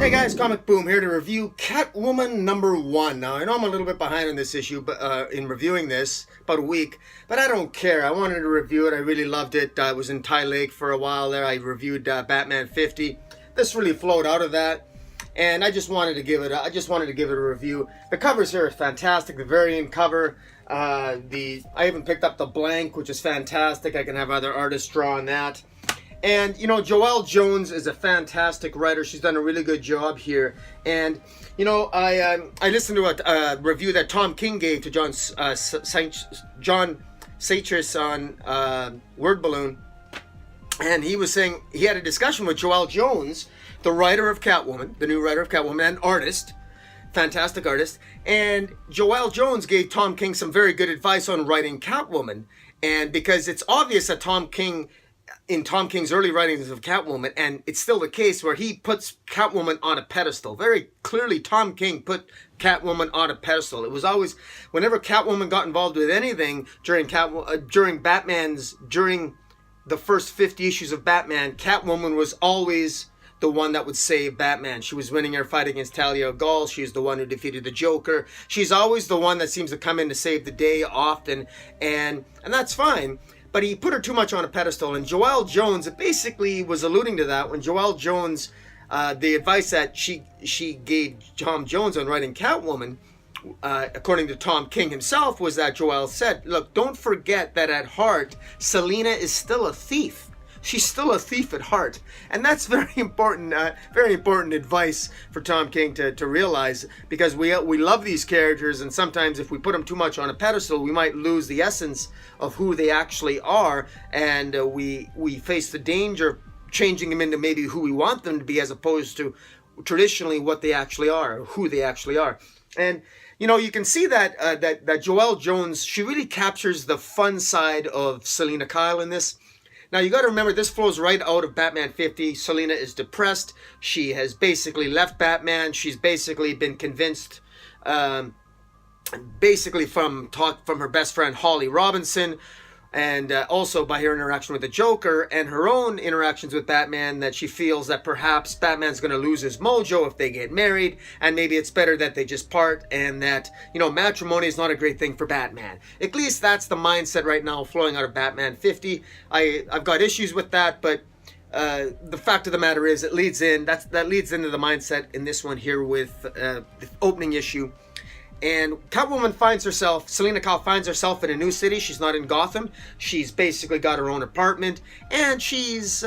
Hey guys, Comic Boom here to review Catwoman #1. Now I know I'm a little bit behind on this issue, but in reviewing this, about a week, but I don't care. I wanted to review it. I really loved it. I was in Thai Lake for a while there. I reviewed Batman 50. This really flowed out of that, and I just wanted to give it. A review. The covers here are fantastic. The variant cover. I even picked up the blank, which is fantastic. I can have other artists draw on that. And, you know, Joelle Jones is a fantastic writer. She's done a really good job here. And, you know, I listened to a review that Tom King gave to John Satris on Word Balloon. And he was saying he had a discussion with Joelle Jones, the writer of Catwoman, the new writer of Catwoman, and artist. Fantastic artist. And Joelle Jones gave Tom King some very good advice on writing Catwoman. And because it's obvious that in Tom King's early writings of Catwoman, and it's still the case where he puts Catwoman on a pedestal. Very clearly, Tom King put Catwoman on a pedestal. It was always, whenever Catwoman got involved with anything during the first 50 issues of Batman, Catwoman was always the one that would save Batman. She was winning her fight against Talia al Ghul. She's the one who defeated the Joker. She's always the one that seems to come in to save the day often, and that's fine. But he put her too much on a pedestal, and Joelle Jones, it basically was alluding to that when Joelle Jones, the advice that she gave Tom Jones on writing Catwoman, according to Tom King himself, was that Joelle said, look, don't forget that at heart, Selina is still a thief. She's still a thief at heart. And that's very important advice for Tom King to realize, because we love these characters, and sometimes if we put them too much on a pedestal, we might lose the essence of who they actually are, and we face the danger of changing them into maybe who we want them to be, as opposed to traditionally what they actually are, or who they actually are. And you know, you can see that that Joelle Jones, she really captures the fun side of Selina Kyle in this. Now, you got to remember, this flows right out of Batman 50. Selina is depressed. She has basically left Batman. She's basically been convinced, basically from her best friend, Holly Robinson, and also by her interaction with the Joker and her own interactions with Batman, that she feels that perhaps Batman's going to lose his mojo if they get married, and maybe it's better that they just part, and that, you know, matrimony is not a great thing for Batman. At least that's the mindset right now flowing out of Batman 50. I've got issues with that, but the fact of the matter is, that leads into the mindset in this one here with the opening issue. And Selina Kyle finds herself in a new city. She's not in Gotham. She's basically got her own apartment, and she's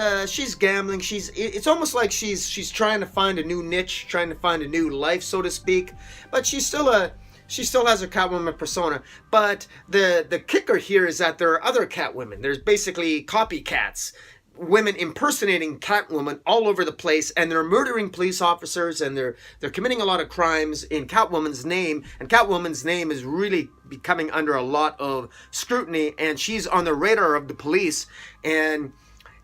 gambling. It's almost like she's trying to find a new niche, trying to find a new life, so to speak. But she still has her Catwoman persona. But the kicker here is that there are other Catwomen. There's basically copycats, women impersonating Catwoman all over the place, and they're murdering police officers, and they're committing a lot of crimes in Catwoman's name, and Catwoman's name is really becoming under a lot of scrutiny, and she's on the radar of the police, and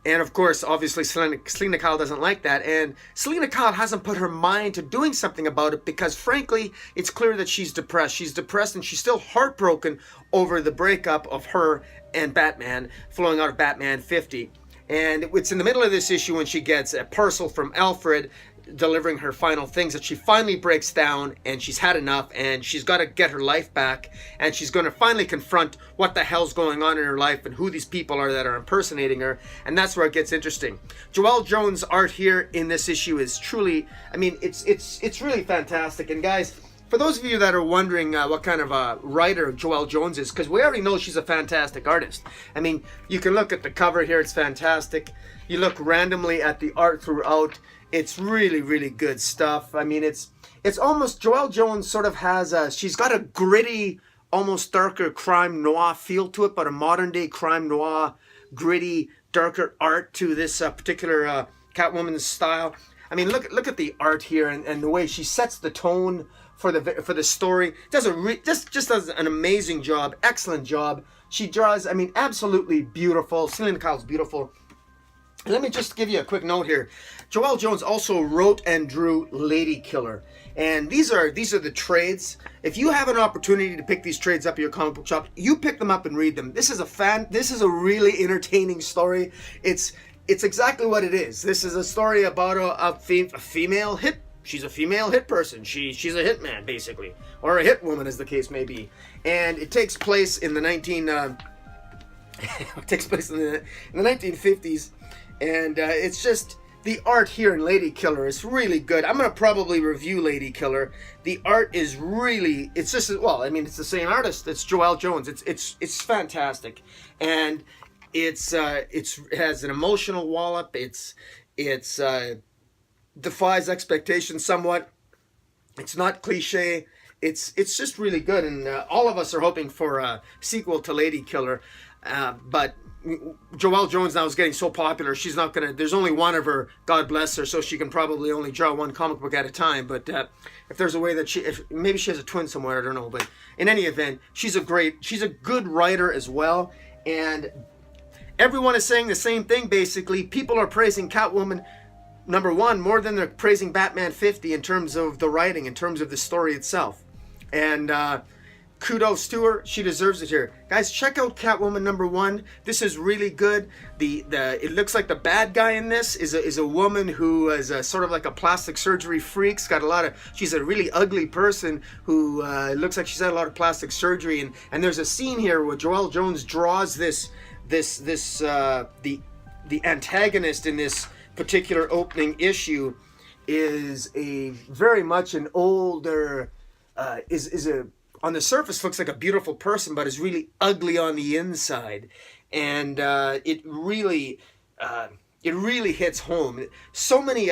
of course, obviously, Selina Kyle doesn't like that, and Selina Kyle hasn't put her mind to doing something about it, because frankly, it's clear that she's depressed. She's depressed, and she's still heartbroken over the breakup of her and Batman, flowing out of Batman 50. And it's in the middle of this issue when she gets a parcel from Alfred delivering her final things, that she finally breaks down, and she's had enough, and she's got to get her life back, and she's going to finally confront what the hell's going on in her life and who these people are that are impersonating her. And that's where it gets interesting. Joelle Jones' art here in this issue is truly, I mean, it's really fantastic. And guys, for those of you that are wondering what kind of a writer Joelle Jones is, because we already know she's a fantastic artist. I mean, you can look at the cover here, it's fantastic. You look randomly at the art throughout, it's really, really good stuff. I mean, it's almost, Joelle Jones sort of has she's got a gritty, almost darker crime noir feel to it, but a modern day crime noir, gritty, darker art to this particular Catwoman style. I mean, look at the art here, and the way she sets the tone for the story. Does does an amazing job, excellent job. She draws, I mean, absolutely beautiful. Selina Kyle's beautiful. Let me just give you a quick note here. Joelle Jones also wrote and drew Lady Killer, and these are the trades. If you have an opportunity to pick these trades up at your comic book shop, you pick them up and read them. This is a really entertaining story. It's exactly what it is. This is a story about a female hit she's a female hit person. She's a hitman, basically, or a hit woman, as the case may be. And it takes place in the it takes place in the 1950s, and it's just the art here in Lady Killer is really good. I'm gonna probably review Lady Killer. The art is really, it's just, well, I mean, it's the same artist. It's Joelle Jones. It's fantastic, and it has an emotional wallop. It's defies expectations somewhat. It's not cliche. It's just really good, and all of us are hoping for a sequel to Lady Killer. But Joelle Jones now is getting so popular, she's not gonna, there's only one of her, God bless her, so she can probably only draw one comic book at a time. But if there's a way that maybe she has a twin somewhere, I don't know. But in any event, she's a good writer as well. And everyone is saying the same thing, basically. People are praising Catwoman #1 more than they're praising Batman 50 in terms of the writing, in terms of the story itself. And kudos to her. She deserves it here. Guys, check out Catwoman #1. This is really good. It looks like the bad guy in this is a woman who is sort of like a plastic surgery freak. She's a really ugly person who looks like she's had a lot of plastic surgery. And there's a scene here where Joelle Jones draws the antagonist in this particular opening issue is a very much an older on the surface looks like a beautiful person, but is really ugly on the inside. And it really hits home. So many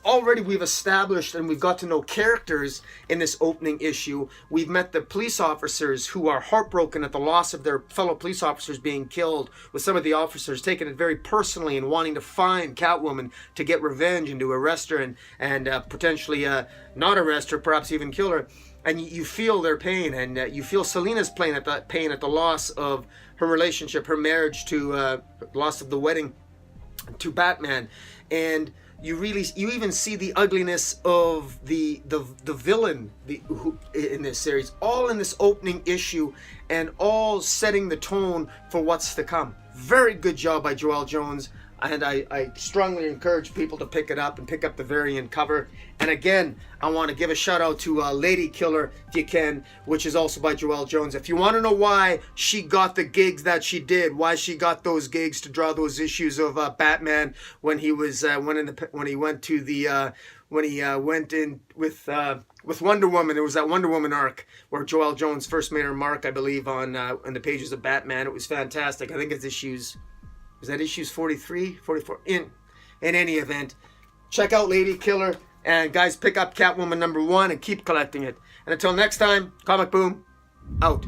already we've established and we've got to know characters in this opening issue. We've met the police officers who are heartbroken at the loss of their fellow police officers being killed, with some of the officers taking it very personally and wanting to find Catwoman to get revenge and to arrest her and potentially not arrest her, perhaps even kill her. And you feel their pain, and you feel Selina's pain at the loss of her relationship, her marriage to loss of the wedding to Batman. And you even see the ugliness of the villain in this series, all in this opening issue, and all setting the tone for what's to come. Very good job by Joelle Jones, and I strongly encourage people to pick it up and pick up the variant cover. And again, I want to give a shout out to Lady Killer, if you can, which is also by Joelle Jones. If you want to know why she got the gigs that she did, why she got those gigs to draw those issues of Batman when he was when he went in with Wonder Woman, there was that Wonder Woman arc where Joelle Jones first made her mark, I believe, on the pages of Batman. It was fantastic. I think it's issues. Was that issues 43, 44? In any event, check out Lady Killer. And guys, pick up Catwoman #1 and keep collecting it. And until next time, Comic Boom, out.